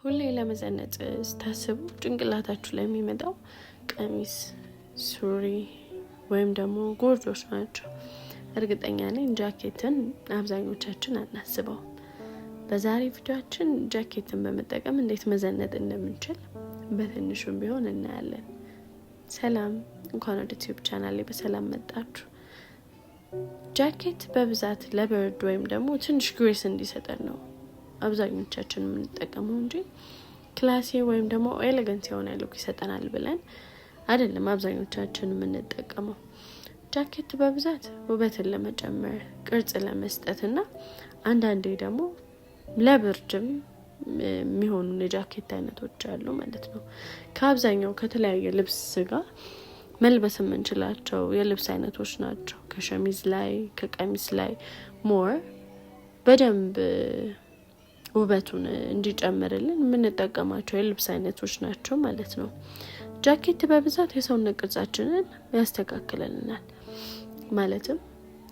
ሁሌ ለመዘነጥ ስታስቡ ጭንቅላታችሁ ላይ የሚመጣው ቀሚስ፣ ሱሪ ወይም ደግሞ ጎርዶች ናቸው። እርግጠኛ ነኝ ጃኬትን አብዛኞቻችን አናስበው። በዛሬ ቪዲዮአችን ጃኬትን በመጠቀም እንዴት መዘነጥ እንደምንችል በትንሹም ቢሆን እናያለን። ሰላም፣ እንኳን ወደ ዩቲዩብ ቻናሌ በሰላም መጣችሁ። ጃኬት በብዛት ለበርድ ወይም ደግሞ ትንሽ ግሬስ እንዲሰጠን ነው አብዛኞቻችን የምንጠቀመው እንጂ ክላሲ ወይም ደግሞ ኤሌጋንት የሆነ ሉክ ይሰጠናል ብለን አይደለም አብዛኞቻችን የምንጠቀመው። ጃኬት በብዛት ውበትን ለመጨመር፣ ቅርጽ ለመስጠትና አንዳንዴ ደግሞ ለብርድም የሚሆኑ የጃኬት አይነቶች አሉ ማለት ነው። ከአብዛኛው ከተለያየ ልብስ ጋር መልበስ የምንችላቸው የልብስ አይነቶች ናቸው። ከሸሚዝ ላይ ከቀሚስ ላይ ሞር በደንብ ውበቱን እንዲጨምርልን የምንጠቀማቸው የልብስ አይነቶች ናቸው ማለት ነው። ጃኬት በብዛት የሰውነት ቅርጻችንን ያስተካክልልናል። ማለትም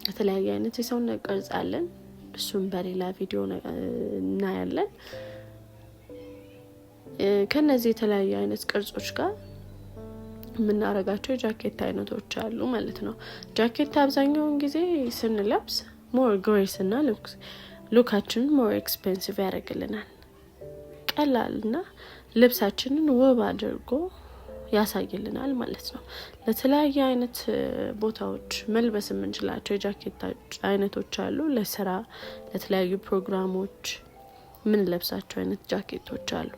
የተለያየ አይነት የሰውነት ቅርጽ አለን። እሱም በሌላ ቪዲዮ እናያለን። ከነዚህ የተለያየ አይነት ቅርጾች ጋር የምናረጋቸው የጃኬት አይነቶች አሉ ማለት ነው። ጃኬት አብዛኛውን ጊዜ ስንለብስ ሞር ግሬስ እና ሉካችንን ሞር ኤክስፔንሲቭ ያደርግልናል። ቀላልና ልብሳችንን ውብ አድርጎ ያሳይልናል ማለት ነው። ለተለያየ አይነት ቦታዎች መልበስ የምንችላቸው የጃኬት አይነቶች አሉ። ለስራ፣ ለተለያዩ ፕሮግራሞች የምንለብሳቸው አይነት ጃኬቶች አሉ።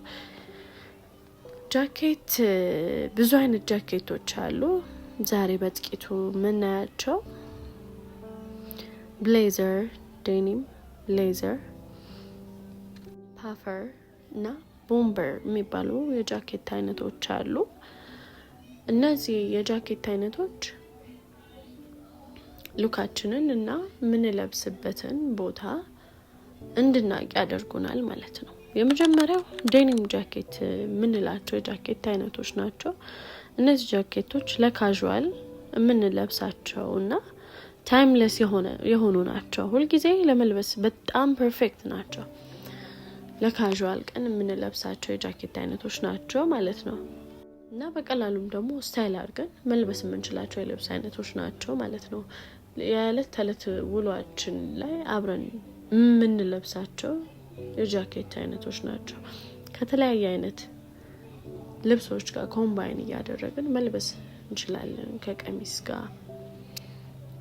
ጃኬት ብዙ አይነት ጃኬቶች አሉ። ዛሬ በጥቂቱ የምናያቸው ብሌዘር፣ ዴኒም፣ ሌዘር፣ ፓፈር እና ቦምበር የሚባሉ የጃኬት አይነቶች አሉ። እነዚህ የጃኬት አይነቶች ሉካችንን እና የምንለብስበትን ቦታ እንድናውቅ ያደርጉናል ማለት ነው። የመጀመሪያው ዴኒም ጃኬት የምንላቸው የጃኬት አይነቶች ናቸው። እነዚህ ጃኬቶች ለካዥዋል የምንለብሳቸው እና ታይምለስ የሆኑ ናቸው። ሁልጊዜ ለመልበስ በጣም ፐርፌክት ናቸው። ለካዥዋል ቀን የምንለብሳቸው የጃኬት አይነቶች ናቸው ማለት ነው እና በቀላሉም ደግሞ ስታይል አድርገን መልበስ የምንችላቸው የልብስ አይነቶች ናቸው ማለት ነው። የዕለት ተዕለት ውሏችን ላይ አብረን የምንለብሳቸው የጃኬት አይነቶች ናቸው። ከተለያየ አይነት ልብሶች ጋር ኮምባይን እያደረግን መልበስ እንችላለን። ከቀሚስ ጋር፣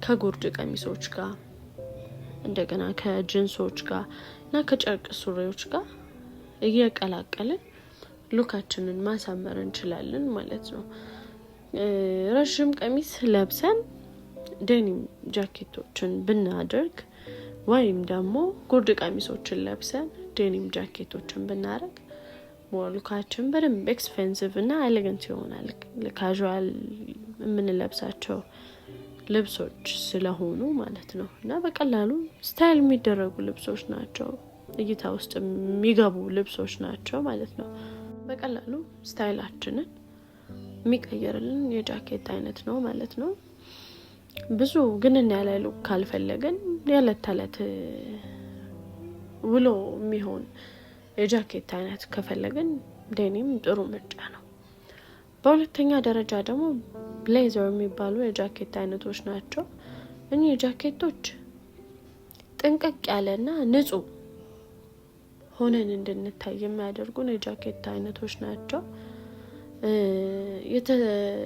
ከጉርድ ቀሚሶች ጋር፣ እንደገና ከጅንሶች ጋር እና ከጨርቅ ሱሪዎች ጋር እየቀላቀልን ሉካችንን ማሳመር እንችላለን ማለት ነው። ረዥም ቀሚስ ለብሰን ዴኒም ጃኬቶችን ብናደርግ ወይም ደግሞ ጉርድ ቀሚሶችን ለብሰን ዴኒም ጃኬቶችን ብናደርግ ሉካችን በደንብ ኤክስፔንሲቭ እና ኤሌጋንት ይሆናል። ካዥዋል የምንለብሳቸው ልብሶች ስለሆኑ ማለት ነው እና በቀላሉ ስታይል የሚደረጉ ልብሶች ናቸው። እይታ ውስጥ የሚገቡ ልብሶች ናቸው ማለት ነው። በቀላሉ ስታይላችንን የሚቀየርልን የጃኬት አይነት ነው ማለት ነው። ብዙ ግንን ያለ ሉክ ካልፈለግን የዕለት ተዕለት ውሎ የሚሆን የጃኬት አይነት ከፈለግን ዴኒም ጥሩ ምርጫ ነው። በሁለተኛ ደረጃ ደግሞ ብሌዘር የሚባሉ የጃኬት አይነቶች ናቸው። እኚህ ጃኬቶች ጥንቅቅ ያለና ንጹህ ሆነን እንድንታይ የሚያደርጉን የጃኬት አይነቶች ናቸው።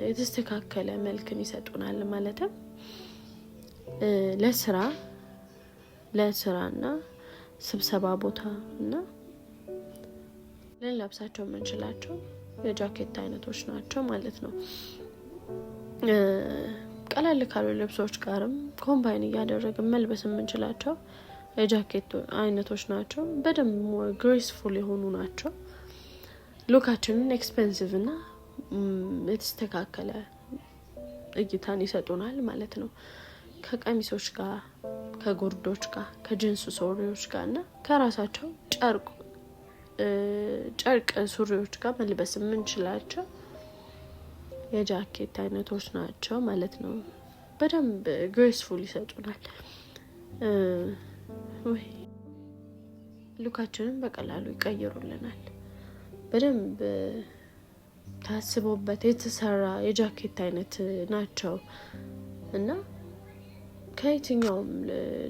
የተስተካከለ መልክን ይሰጡናል ማለትም ለስራና ስብሰባ ቦታ እና ልንለብሳቸው የምንችላቸው የጃኬት አይነቶች ናቸው ማለት ነው። ቀለል ካሉ ልብሶች ጋርም ኮምባይን እያደረግን መልበስ የምንችላቸው የጃኬት አይነቶች ናቸው። በደንብ ሞር ግሬስፉል የሆኑ ናቸው። ሉካችንን ኤክስፔንሲቭ እና የተስተካከለ እይታን ይሰጡናል ማለት ነው። ከቀሚሶች ጋር፣ ከጉርዶች ጋር፣ ከጅንስ ሱሪዎች ጋር እና ከራሳቸው ጨርቅ ሱሪዎች ጋር መልበስ የምንችላቸው የጃኬት አይነቶች ናቸው ማለት ነው። በደንብ ግሬስፉል ይሰጡናል። ሉካችንን በቀላሉ ይቀይሩልናል። በደንብ ታስቦበት የተሰራ የጃኬት አይነት ናቸው እና ከየትኛውም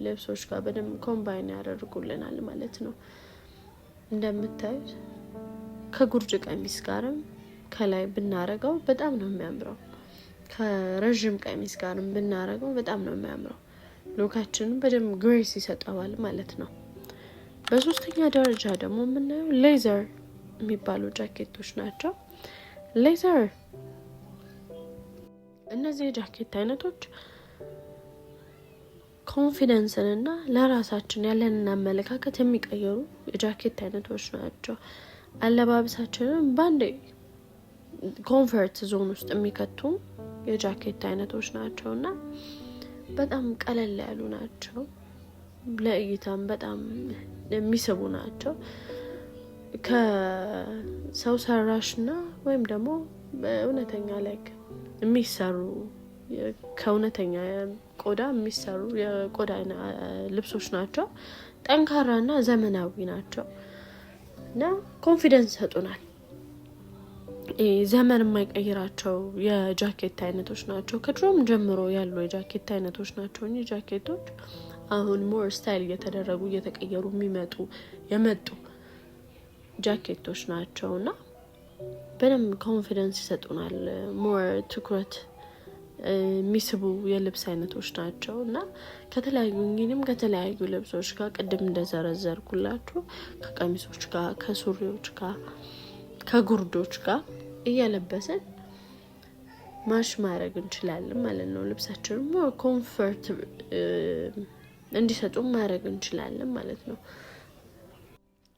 ልብሶች ጋር በደንብ ኮምባይን ያደርጉልናል ማለት ነው። እንደምታዩት ከጉርድ ቀሚስ ጋርም ከላይ ብናረጋው በጣም ነው የሚያምረው። ከረጅም ቀሚስ ጋርም ብናረጋው በጣም ነው የሚያምረው። ሉካችንን በደንብ ግሬስ ይሰጠዋል ማለት ነው። በሶስተኛ ደረጃ ደግሞ የምናየው ሌዘር የሚባሉ ጃኬቶች ናቸው። ሌዘር እነዚህ የጃኬት አይነቶች ኮንፊደንስን እና ለራሳችን ያለንን አመለካከት የሚቀይሩ የጃኬት አይነቶች ናቸው። አለባበሳችንን በአንዴ ኮንፈርት ዞን ውስጥ የሚከቱ የጃኬት አይነቶች ናቸው እና በጣም ቀለል ያሉ ናቸው። ለእይታም በጣም የሚስቡ ናቸው። ከሰው ሰራሽና ወይም ደግሞ በእውነተኛ ላይ የሚሰሩ ከእውነተኛ ቆዳ የሚሰሩ የቆዳ ልብሶች ናቸው። ጠንካራና ዘመናዊ ናቸው እና ኮንፊደንስ ይሰጡናል። ዘመን የማይቀይራቸው የጃኬት አይነቶች ናቸው። ከድሮም ጀምሮ ያሉ የጃኬት አይነቶች ናቸው። እኚህ ጃኬቶች አሁን ሞር ስታይል እየተደረጉ እየተቀየሩ የመጡ ጃኬቶች ናቸው እና በደንብ ኮንፊደንስ ይሰጡናል። ሞር ትኩረት የሚስቡ የልብስ አይነቶች ናቸው እና ከተለያዩ ልብሶች ጋር ቅድም እንደዘረዘርኩላችሁ ከቀሚሶች ጋር፣ ከሱሪዎች ጋር፣ ከጉርዶች ጋር እየለበስን ማሽ ማድረግ እንችላለን ማለት ነው። ልብሳችንን ሞር ኮምፈርት እንዲሰጡ ማድረግ እንችላለን ማለት ነው።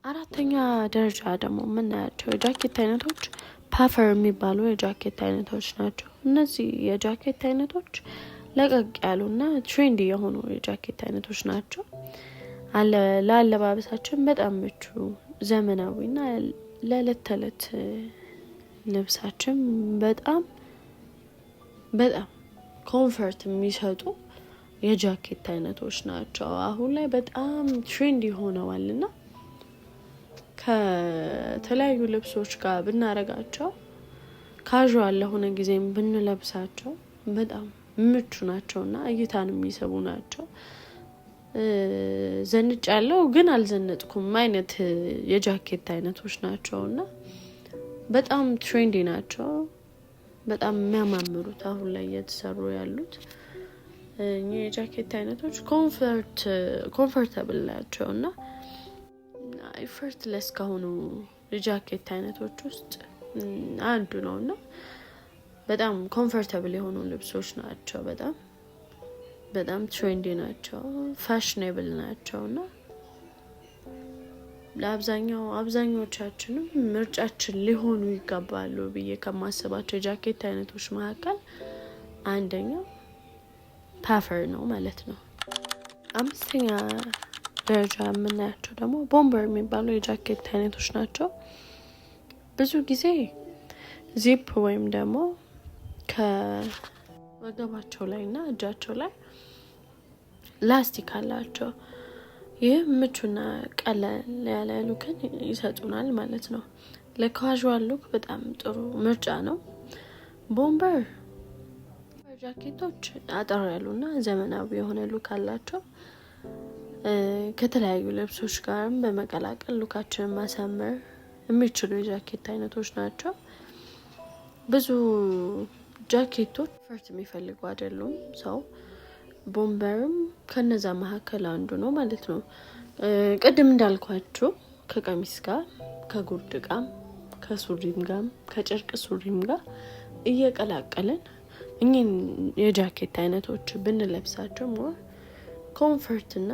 አራተኛ ደረጃ ደግሞ የምናያቸው የጃኬት አይነቶች ፓፈር የሚባሉ የጃኬት አይነቶች ናቸው። እነዚህ የጃኬት አይነቶች ለቀቅ ያሉና ትሬንዲ የሆኑ የጃኬት አይነቶች ናቸው። ለአለባበሳችን በጣም ምቹ፣ ዘመናዊና ለዕለት ተዕለት ልብሳችን በጣም ኮንፈርት የሚሰጡ የጃኬት አይነቶች ናቸው። አሁን ላይ በጣም ትሬንዲ ሆነዋልና ከተለያዩ ልብሶች ጋር ብናረጋቸው ካዥዋል ለሆነ ጊዜም ብንለብሳቸው በጣም ምቹ ናቸውና እይታን የሚስቡ ናቸው። ዘንጫለሁ ግን አልዘነጥኩም አይነት የጃኬት አይነቶች ናቸውና በጣም ትሬንዲ ናቸው። በጣም የሚያማምሩት አሁን ላይ እየተሰሩ ያሉት የጃኬት አይነቶች ኮምፈርታብል ናቸውና ኢፈርትለስ ከሆኑ የጃኬት አይነቶች ውስጥ አንዱ ነውና በጣም ኮምፈርታብል የሆኑ ልብሶች ናቸው። በጣም ትሬንዲ ናቸው፣ ፋሽኔብል ናቸውና አብዛኞቻችንም ምርጫችን ሊሆኑ ይገባሉ ብዬ ከማስባቸው የጃኬት አይነቶች መካከል አንደኛው ፓፈር ነው ማለት ነው። አምስተኛ ደረጃ የምናያቸው ደግሞ ቦምበር የሚባሉ የጃኬት አይነቶች ናቸው። ብዙ ጊዜ ዚፕ ወይም ደግሞ ከወገባቸው ላይ እና እጃቸው ላይ ላስቲክ አላቸው። ይህ ምቹና ቀለል ያለ ሉክን ይሰጡናል ማለት ነው። ለካዥዋል ሉክ በጣም ጥሩ ምርጫ ነው። ቦምበር ጃኬቶች አጠር ያሉና ዘመናዊ የሆነ ሉክ አላቸው። ከተለያዩ ልብሶች ጋርም በመቀላቀል ሉካችንን ማሳመር የሚችሉ የጃኬት አይነቶች ናቸው። ብዙ ጃኬቶች ፈርት የሚፈልጉ አይደሉም። ሰው ቦምበርም ከነዛ መካከል አንዱ ነው ማለት ነው። ቅድም እንዳልኳችሁ ከቀሚስ ጋር፣ ከጉርድ ጋር፣ ከሱሪም ጋር፣ ከጨርቅ ሱሪም ጋር እየቀላቀልን እኚህን የጃኬት አይነቶች ብንለብሳቸው ሞር ኮምፈርት እና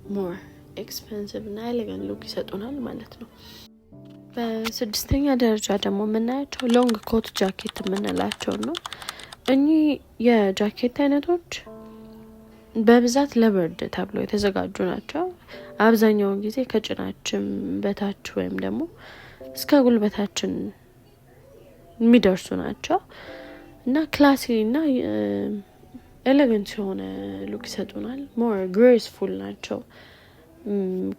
ሞር ኤክስፔንሲቭ እና ኤሌጋንት ሉክ ይሰጡናል ማለት ነው። በስድስተኛ ደረጃ ደግሞ የምናያቸው ሎንግ ኮት ጃኬት የምንላቸው ነው። እኚህ የጃኬት አይነቶች በብዛት ለብርድ ተብሎ የተዘጋጁ ናቸው። አብዛኛውን ጊዜ ከጭናችን በታች ወይም ደግሞ እስከ ጉልበታችን የሚደርሱ ናቸው እና ክላሲ እና ኤሌጋንት የሆነ ሉክ ይሰጡናል። ሞር ግሬስፉል ናቸው።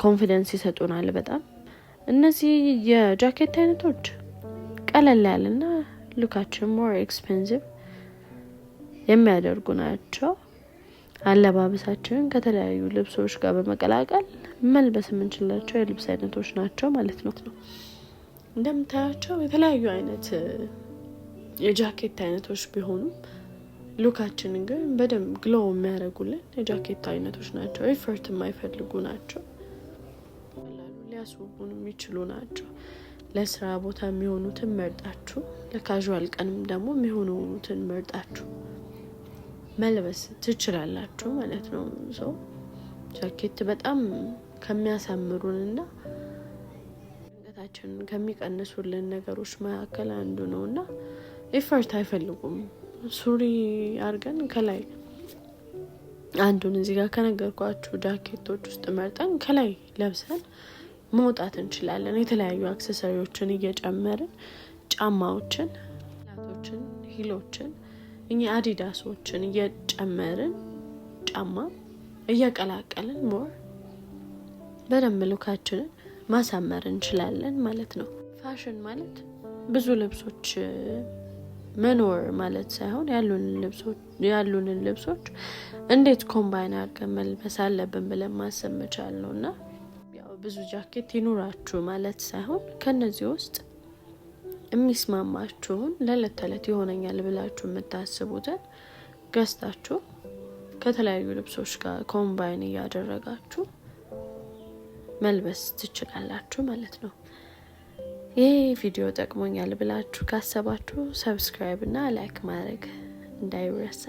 ኮንፊደንስ ይሰጡናል በጣም እነዚህ የጃኬት አይነቶች ቀለል ያለና ሉካችን ሞር ኤክስፔንሲቭ የሚያደርጉ ናቸው። አለባበሳችንን ከተለያዩ ልብሶች ጋር በመቀላቀል መልበስ የምንችላቸው የልብስ አይነቶች ናቸው ማለት ነው። እንደምታያቸው የተለያዩ አይነት የጃኬት አይነቶች ቢሆኑም ሉካችንን ግን በደንብ ግሎው የሚያደርጉልን የጃኬት አይነቶች ናቸው። ኤፈርት የማይፈልጉ ናቸው። ሊያስውቡን የሚችሉ ናቸው። ለስራ ቦታ የሚሆኑትን መርጣችሁ፣ ለካዥዋል ቀንም ደግሞ የሚሆኑትን መርጣችሁ መልበስ ትችላላችሁ ማለት ነው። ሰው ጃኬት በጣም ከሚያሳምሩንና ጭንቀታችንን ከሚቀንሱልን ነገሮች መካከል አንዱ ነውና ኤፈርት አይፈልጉም። ሱሪ አድርገን ከላይ አንዱን እዚህ ጋር ከነገርኳችሁ ጃኬቶች ውስጥ መርጠን ከላይ ለብሰን መውጣት እንችላለን። የተለያዩ አክሰሰሪዎችን እየጨመርን ጫማዎችን፣ ላቶችን፣ ሂሎችን እኛ አዲዳሶችን እየጨመርን ጫማ እየቀላቀልን ሞር በደንብ ሉካችንን ማሳመር እንችላለን ማለት ነው። ፋሽን ማለት ብዙ ልብሶች መኖር ማለት ሳይሆን ያሉንን ልብሶች እንዴት ኮምባይን አድርገን መልበስ አለብን ብለን ማሰብ መቻል ነውና ያው ብዙ ጃኬት ይኑራችሁ ማለት ሳይሆን ከነዚህ ውስጥ የሚስማማችሁን ለዕለት ተዕለት ይሆነኛል ብላችሁ የምታስቡትን ገዝታችሁ ከተለያዩ ልብሶች ጋር ኮምባይን እያደረጋችሁ መልበስ ትችላላችሁ ማለት ነው። ይሄ ቪዲዮ ጠቅሞኛል ብላችሁ ካሰባችሁ ሰብስክራይብ እና ላይክ ማድረግ እንዳይረሳ።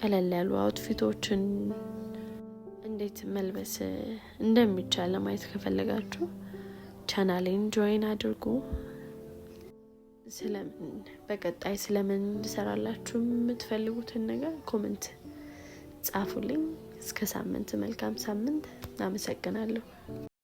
ቀለል ያሉ አውትፊቶችን እንዴት መልበስ እንደሚቻል ለማየት ከፈለጋችሁ ቻናሌን ጆይን አድርጉ። በቀጣይ ስለምን እንድሰራላችሁ የምትፈልጉትን ነገር ኮሜንት ጻፉልኝ። እስከ ሳምንት መልካም ሳምንት። አመሰግናለሁ።